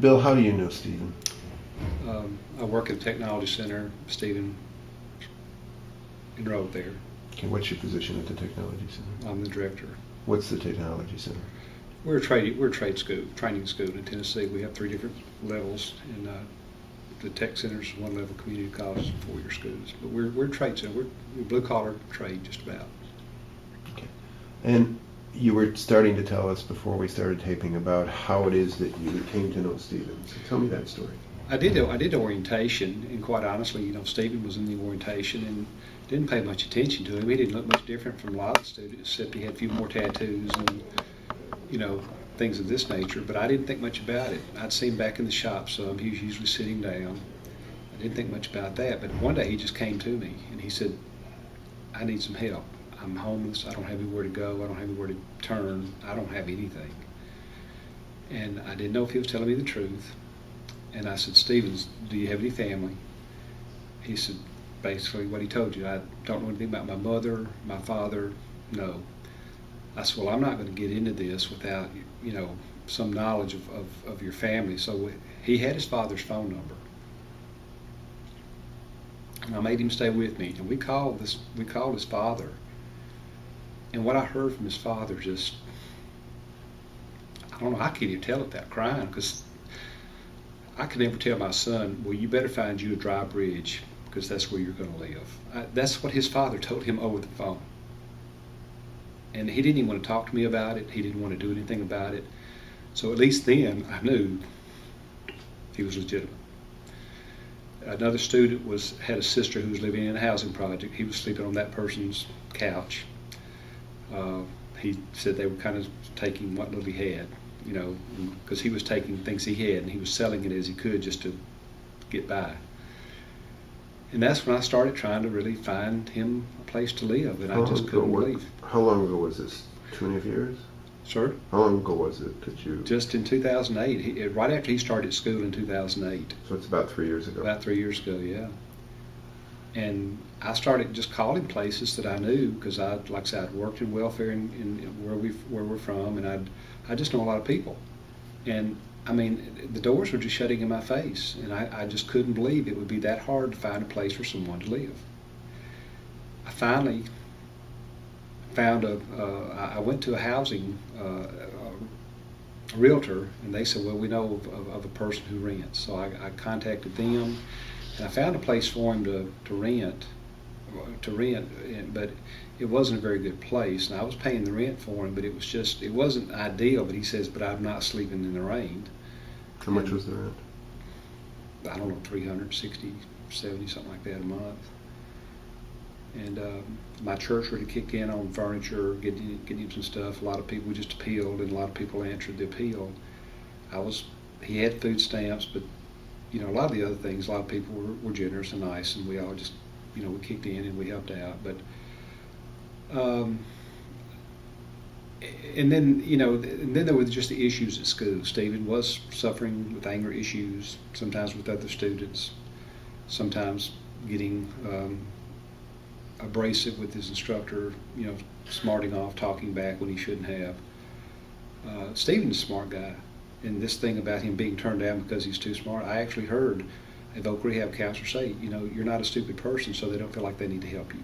Bill, how do you know Stephen? I work at the Technology Center. Stephen enrolled there. Okay, what's your position at the Technology Center? I'm the director. What's the Technology Center? We're a trade school, training school in Tennessee. We have 3 different levels, and the Tech Center is one level, community college, 4-year schools. But we're a trade center. We're blue collar trade, just about. Okay. And you were starting to tell us before we started taping about how it is that you came to know Stephen. So tell me that story. I did orientation, and quite honestly, Stephen was in the orientation and didn't pay much attention to him. He didn't look much different from a lot of the students, except he had a few more tattoos and things of this nature. But I didn't think much about it. I'd see him back in the shop some. He was usually sitting down. I didn't think much about that. But one day he just came to me and he said, "I need some help. I'm homeless. I don't have anywhere to go. I don't have anywhere to turn. I don't have anything." And I didn't know if he was telling me the truth. And I said, "Stephen, do you have any family?" He said, basically what he told you. "I don't know anything about my mother, my father, no." I said, "Well, I'm not going to get into this without, some knowledge of your family." So he had his father's phone number. And I made him stay with me. And we called his father. And what I heard from his father just, I don't know, I can't even tell it without crying, because I could never tell my son, "Well, you better find you a dry bridge, because that's where you're going to live." That's what his father told him over the phone. And he didn't even want to talk to me about it. He didn't want to do anything about it. So at least then I knew he was legitimate. Another student had a sister who was living in a housing project. He was sleeping on that person's couch. He said they were kind of taking what little he had, because he was taking things he had and he was selling it as he could just to get by. And that's when I started trying to really find him a place to live, and I just couldn't believe. How long ago was this? 2.5 years? Sir? How long ago was it that you... Just in 2008, right after he started school in 2008. So it's about 3 years ago. About 3 years ago, yeah. And I started just calling places that I knew, because like I said, I'd worked in welfare in where we're from, and I just know a lot of people. And I mean, the doors were just shutting in my face, and I just couldn't believe it would be that hard to find a place for someone to live. I finally found I went to a housing a realtor, and they said, "Well, we know of a person who rents." So I contacted them, and I found a place for him to rent, but it wasn't a very good place. And I was paying the rent for him, but it wasn't ideal. But he says, "But I'm not sleeping in the rain." How much was the rent? I don't know, $360, $70, something like that a month. And my church really kicked in on furniture, getting him some stuff. A lot of people just appealed, and a lot of people answered the appeal. He had food stamps, but a lot of the other things, a lot of people were generous and nice, and we all just, we kicked in and we helped out. But and then there were just the issues at school. Stephen was suffering with anger issues, sometimes with other students, sometimes getting abrasive with his instructor, smarting off, talking back when he shouldn't have. Stephen's a smart guy, and this thing about him being turned down because he's too smart, I actually heard a voc rehab counselor say, "You're not a stupid person, so they don't feel like they need to help you."